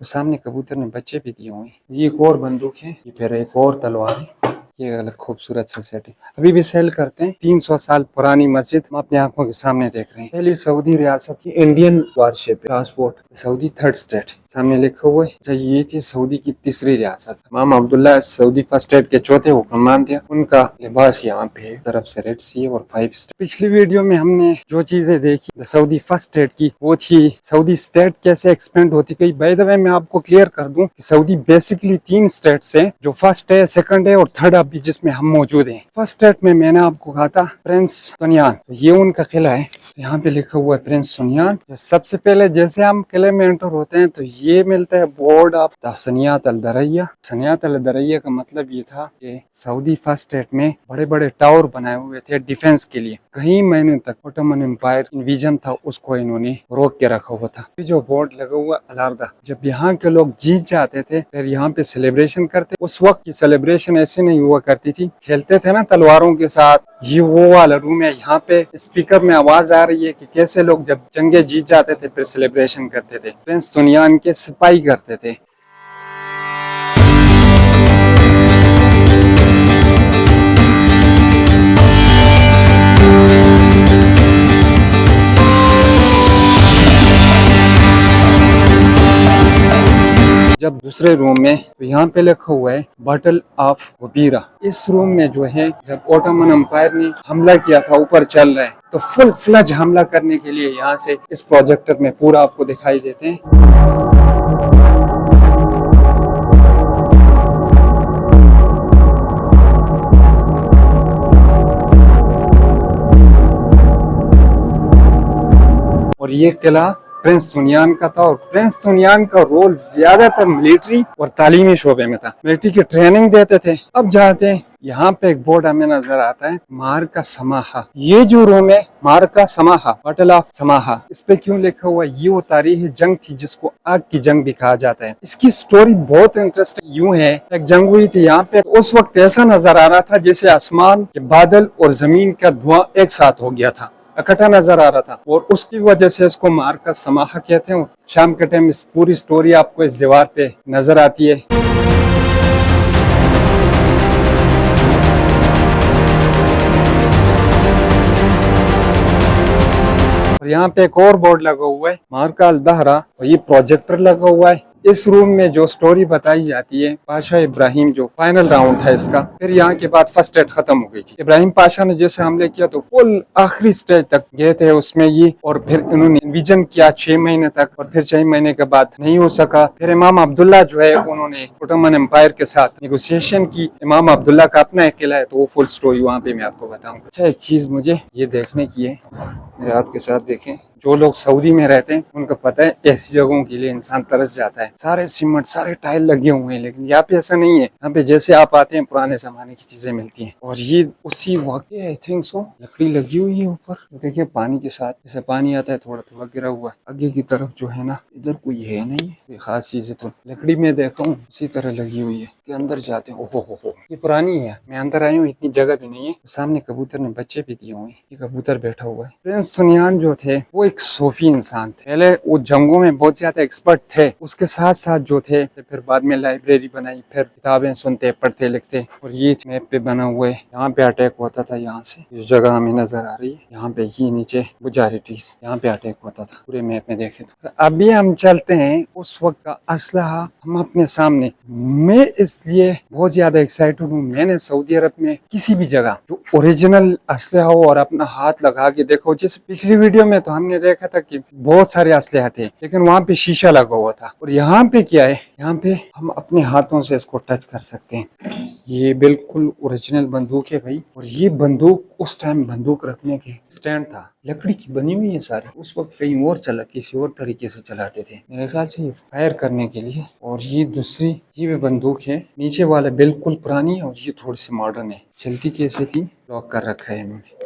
सामने कबूतर ने बच्चे भी दिए हुए हैं। ये एक और बंदूक है, ये फिर एक और तलवार है। ये अलग खूबसूरत सा सेट है, अभी भी सेल करते हैं। 300 साल पुरानी मस्जिद हम अपनी आंखों के सामने देख रहे हैं। पहली सऊदी रियासत की Indian warship passport Saudi third state सामने लिखा हुआ है। ये थी सऊदी की तीसरी रियासत। इमाम अब्दुल्ला सऊदी फर्स्ट स्टेट के चौथे हुक्मरान थे। उनका लिबास यहाँ पे तरफ से रेड सी और 5 स्टार। पिछली वीडियो में हमने जो चीजें देखी सऊदी फर्स्ट स्टेट की, वो थी सऊदी स्टेट कैसे एक्सपेंड होती गई। बाय द वे मैं आपको क्लियर कर दूं कि सऊदी बेसिकली 3 स्टेट्स है, जो फर्स्ट है, सेकंड है और थर्ड अभी जिसमें हम मौजूद हैं। फर्स्ट स्टेट में मैंने आपको कहा था प्रिंस सुनियान, ये उनका किला है। यहाँ पे लिखा हुआ है प्रिंस सुनियान। सबसे पहले जैसे हम किले में एंटर होते हैं तो ये मिलता है बोर्ड ऑफ सनियात अल दरैया। सनियात अल दरैया का मतलब ये था कि सऊदी फर्स्ट स्टेट में बड़े बड़े टावर बनाए हुए थे डिफेंस के लिए। कई महीने तक ओटोमन एम्पायर विजन था, उसको इन्होंने रोक के रखा हुआ था। जो बोर्ड लगा हुआ अलारदा, जब यहाँ के लोग जीत जाते थे फिर यहाँ पे सेलिब्रेशन करते। उस वक्त की सेलिब्रेशन ऐसे नहीं हुआ करती थी, खेलते थे ना तलवारों के साथ। ये वो वाला रूम है, यहाँ पे स्पीकर में आवाज आ रही है कि कैसे लोग जब जंगे जीत जाते थे फिर सेलिब्रेशन करते थे, प्रिंस सुनियान के सिपाही करते थे। जब दूसरे रूम में तो यहाँ पे लिखा हुआ है बैटल ऑफ वबीरा। इस रूम में जो है जब ओटोमन एम्पायर ने हमला किया था, ऊपर चल रहे हैं तो फुल फ्लज हमला करने के लिए यहाँ से इस प्रोजेक्टर में पूरा आपको दिखाई देते हैं। और ये किला प्रिंस सुनियान का था और प्रिंस सुनियान का रोल ज्यादातर मिलिट्री और तालीमी शोबे में था। मिलिट्री की ट्रेनिंग देते थे। अब जाते हैं, यहाँ पे एक बोर्ड हमें नजर आता है मार्का समाहा। ये जो रूम है मार्का समाहा, बैटल ऑफ समाहा, इस पे क्यों लिखा हुआ है? ये वो तारीखी जंग थी जिसको आग की जंग भी कहा जाता है। इसकी स्टोरी बहुत इंटरेस्टिंग यूं है, एक जंग हुई थी यहाँ पे, उस वक्त ऐसा नजर आ रहा था जैसे आसमान के बादल और जमीन का धुआं एक साथ हो गया था, इकट्ठा नजर आ रहा था और उसकी वजह से इसको मार्का समाहा कहते हैं। शाम के टाइम इस पूरी स्टोरी आपको इस दीवार पे नजर आती है। और यहाँ पे एक और बोर्ड लगा हुआ है मार्का अल दहरा और ये प्रोजेक्टर लगा हुआ है। इस रूम में जो स्टोरी बताई जाती है पाशा इब्राहिम, जो फाइनल राउंड था इसका, फिर यहाँ के बाद फर्स्ट स्टेट खत्म हो गई थी। इब्राहिम पाशा ने जैसे हमले किया तो फुल आखिरी स्टेज तक गए थे उसमें ये, और फिर इन्होंने विजन किया 6 महीने तक और फिर 6 महीने के बाद नहीं हो सका। फिर इमाम अब्दुल्ला जो है उन्होंने ओटोमन एम्पायर के साथ निगोसिएशन की। इमाम अब्दुल्ला का अपना एक किला है तो वो फुल स्टोरी वहाँ पे मैं आपको बताऊंगा। अच्छा, एक चीज मुझे ये देखने की है, रात के साथ देखें। जो लोग सऊदी में रहते हैं उनको पता है ऐसी जगहों के लिए इंसान तरस जाता है। सारे सीमेंट, सारे टाइल लगे हुए हैं, लेकिन यहाँ पे ऐसा नहीं है। यहाँ पे जैसे आप आते हैं पुराने जमाने की चीजें मिलती हैं। और ये उसी वक्त आई थिंक सो लकड़ी लगी हुई है ऊपर, देखिए पानी के साथ जैसे पानी आता है थोड़ा थोड़ा गिरा हुआ। आगे की तरफ जो है ना, इधर कोई है नहीं, कोई खास चीज है तो लकड़ी में देखा हूँ उसी तरह लगी हुई है। कि अंदर जाते हैं, ओहो हो, ये पुरानी है। मैं अंदर आई हूँ, इतनी जगह भी नहीं है। सामने कबूतर ने बच्चे भी दिए हुए हैं, ये कबूतर बैठा हुआ है। प्रिंस सुनियान जो थे वो एक सूफी इंसान थे। पहले वो जंगों में बहुत ज्यादा एक्सपर्ट थे, उसके साथ साथ जो थे फिर बाद में लाइब्रेरी बनाई, फिर किताबें सुनते, पढ़ते, लिखते। और ये मैप पे बना हुआ है, यहाँ पे अटैक होता था। यहाँ से इस जगह हमें नजर आ रही है, यहाँ पे ये नीचे बुजारिटीज, यहाँ पे अटैक होता था पूरे मैप में देखे तो। अभी हम चलते हैं उस वक्त का असलहा हम अपने सामने। मैं इसलिए बहुत ज्यादा एक्साइटेड हूँ, मैंने सऊदी अरब में किसी भी जगह जो ओरिजिनल असलहा हो और अपना हाथ लगा के देखो। जैसे पिछली वीडियो में तो हमने देखा था कि बहुत सारे असलहा थे लेकिन वहाँ पे शीशा लगा हुआ था, और यहाँ पे क्या है, यहाँ पे हम अपने हाथों से इसको टच कर सकते हैं। ये बिल्कुल ओरिजिनल बंदूक है भाई। और ये बंदूक उस टाइम बंदूक रखने के स्टैंड था, लकड़ी की बनी हुई है सारी। उस वक्त कहीं और चला, किसी और तरीके से चलाते थे मेरे ख्याल से, ये फायर करने के लिए। और ये दूसरी ये भी बंदूक है, नीचे वाला बिल्कुल पुरानी है और ये थोड़ी सी मॉडर्न है। चलती कैसे थी, लॉक कर रखा है इन्होंने।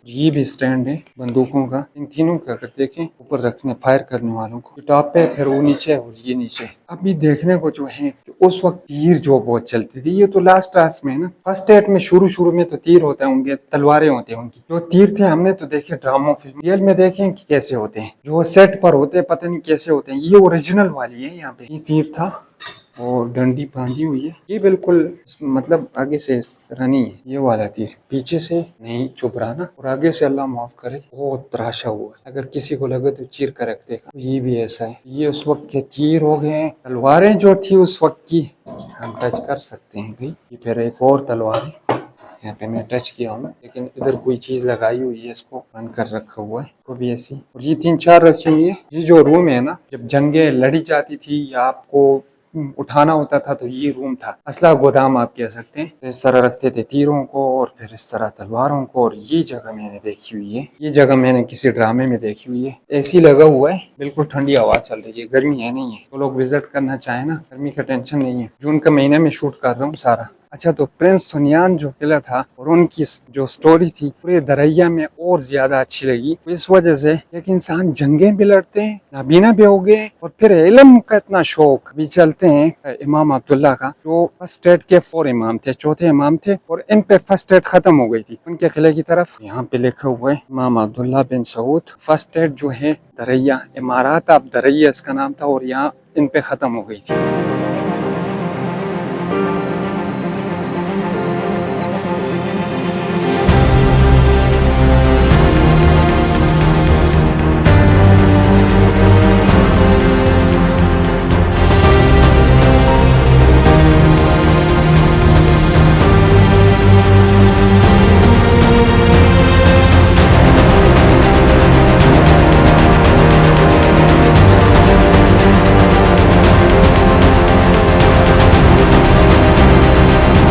ये भी स्टैंड है बंदूकों का, इन तीनों का अगर देखें ऊपर रखने फायर करने वालों को, टॉप पे, फिर वो नीचे और ये नीचे। अभी देखने को जो है उस वक्त तीर जो बहुत चलती थी, ये तो लास्ट क्लास में है ना, फर्स्ट एड में शुरू में तो तीर होता है उनके, तलवारें होती है उनकी। जो तीर थे हमने तो देखे ड्रामा फिल्म, रियल में देखे कि कैसे होते हैं, जो सेट पर होते हैं पता नहीं कैसे होते हैं। ये ओरिजिनल वाली है, यहाँ पे ये तीर था और डंडी बांधी हुई है। ये बिल्कुल मतलब आगे से इस तरह नहीं है, ये वाला तीर पीछे से नहीं चुभ रहा ना, और आगे से अल्लाह माफ करे बहुत तराशा हुआ है, अगर किसी को लगे तो चीर कर रख देगा। तो ये भी ऐसा है, ये उस वक्त के तीर हो गए हैं। तलवारें जो थी उस वक्त की हम टच कर सकते हैं भाई। ये फिर एक और तलवार है, यहाँ पे मैं टच किया हूँ, लेकिन इधर कोई चीज लगाई हुई है, इसको बंद कर रखा हुआ है, वो भी ऐसी। और ये 3-4 रखी हुई है। ये जो रूम है ना, जब जंगे लड़ी जाती थी या आपको उठाना होता था तो ये रूम था, असला गोदाम आप कह सकते हैं। तो इस तरह रखते थे तीरों को और फिर इस तरह तलवारों को। और ये जगह मैंने देखी हुई है, ये जगह मैंने किसी ड्रामे में देखी हुई है। एसी लगा हुआ है, बिल्कुल ठंडी हवा चल रही है, गर्मी है नहीं है। तो लोग विजिट करना चाहे ना, गर्मी का टेंशन नहीं है। जून का महीने में शूट कर रहा हूँ सारा। अच्छा, तो प्रिंस सुनियान जो किला था और उनकी जो स्टोरी थी पूरे दरैया में और ज्यादा अच्छी लगी। इस वजह से एक इंसान जंगें भी लड़ते हैं, नाबीना भी हो गए, और फिर इल्म का इतना शौक भी चलते हैं। इमाम अब्दुल्ला का जो फर्स्ट एड के 4 इमाम थे, चौथे इमाम थे, और इन पे फर्स्ट एड खत्म हो गई थी उनके किले की तरफ। यहाँ पे लिखा हुआ है इमाम अब्दुल्ला बिन सऊद फर्स्ट एड जो है दरैया, इमारात अब दरैया इसका नाम था, और यहाँ इन पे खत्म हो गई थी।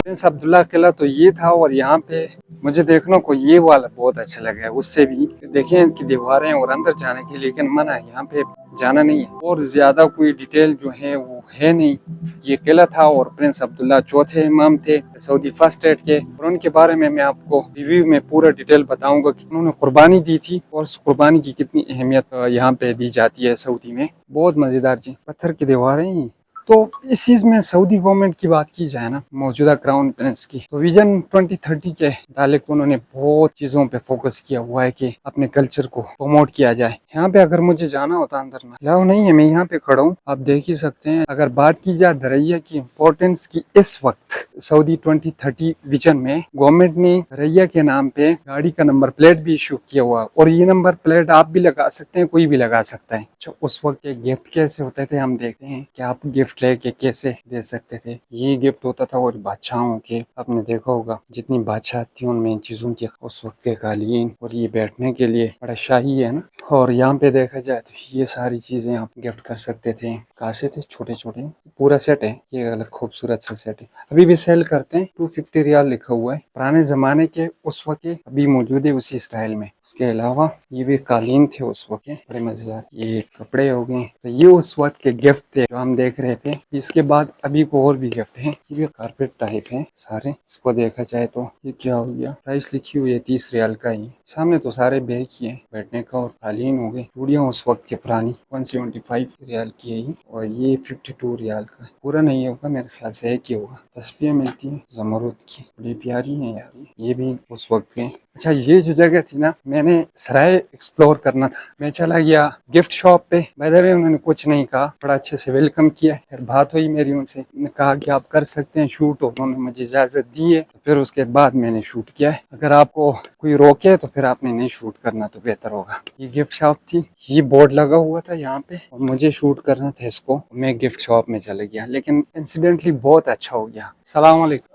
प्रिंस अब्दुल्ला किला तो ये था। और यहाँ पे मुझे देखने को ये वाला बहुत अच्छा लगा है, उससे भी देखें इनकी दीवारें और अंदर जाने के लिए, लेकिन मना है यहाँ पे जाना नहीं है। और ज्यादा कोई डिटेल जो है वो है नहीं। ये किला था और प्रिंस अब्दुल्ला चौथे इमाम थे सऊदी फर्स्ट एड के, और उनके बारे में मैं आपको रिव्यू में पूरा डिटेल बताऊंगा कि उन्होंने कुर्बानी दी थी और उस कुर्बानी की कितनी अहमियत यहाँ पे दी जाती है सऊदी में। बहुत मजेदार जी, पत्थर की दीवारें ही। तो इस चीज में सऊदी गवर्नमेंट की बात की जाए ना, मौजूदा क्राउन प्रिंस की, तो विजन 2030 के मुतालिक उन्होंने बहुत चीजों पे फोकस किया हुआ है कि अपने कल्चर को प्रमोट किया जाए। यहाँ पे अगर मुझे जाना होता अंदर ना अलाउ नहीं है, मैं यहाँ पे खड़ा हूँ, आप देख ही सकते हैं। अगर बात की जाए दरैया की इम्पोर्टेंस की, इस वक्त सऊदी 2030 विजन में गवर्नमेंट ने दरैया के नाम पे गाड़ी का नंबर प्लेट भी इशू किया हुआ, और ये नंबर प्लेट आप भी लगा सकते हैं, कोई भी लगा सकता है। उस वक्त के गिफ्ट कैसे होते थे हम देखते हैं कि आप गिफ्ट लेके कैसे दे सकते थे। ये गिफ्ट होता था। और बादशाहों के, आपने देखा होगा जितनी बादशाह थी उनमें इन चीजों की, उस वक्त के कालीन, और ये बैठने के लिए बड़ा शाही है ना। और यहाँ पे देखा जाए तो ये सारी चीजें आप गिफ्ट कर सकते थे। कासे थे छोटे छोटे, पूरा सेट है ये, अलग खूबसूरत सा सेट है। अभी भी सेल करते हैं, 250 रियाल लिखा हुआ है। पुराने जमाने के उस वक्त के अभी मौजूद है उसी स्टाइल में। उसके अलावा ये भी कालीन थे उस वक्त के, बड़े मजेदार। ये कपड़े हो गए, तो ये उस वक्त के गिफ्ट थे जो हम देख रहे थे। इसके बाद अभी को और भी गिफ्ट हैं, ये भी कारपेट टाइप है सारे। इसको देखा जाए तो ये क्या हो गया, प्राइस लिखी हुई है 30 रियाल का ही। सामने तो सारे बैग ही है बैठने का, और कालीन हो गए। चूड़ियाँ उस वक्त के पुरानी 175 रियाल की है, और ये 52 रियाल का। पूरा नहीं होगा मेरे ख्याल से, एक ही होगा। तस्वीरें मिलती है ज़मरूद की, बड़ी प्यारी है यार। ये भी उस वक्त के। अच्छा, ये जो जगह थी ना, मैंने सराय एक्सप्लोर करना था, मैं चला गया गिफ्ट शॉप पे। बाय द वे उन्होंने कुछ नहीं कहा, बड़ा अच्छे से वेलकम किया। फिर बात हुई मेरी उनसे, मैंने कहा कि आप कर सकते हैं शूट, और उन्होंने मुझे इजाजत दी है। तो फिर उसके बाद मैंने शूट किया है। अगर आपको कोई रोके तो फिर आपने नहीं शूट करना तो बेहतर होगा। ये गिफ्ट शॉप थी, ये बोर्ड लगा हुआ था यहाँ पे, और मुझे शूट करना था इसको, मैं गिफ्ट शॉप में चले गया, लेकिन इंसिडेंटली बहुत अच्छा हो गया। सलाम अलैकुम।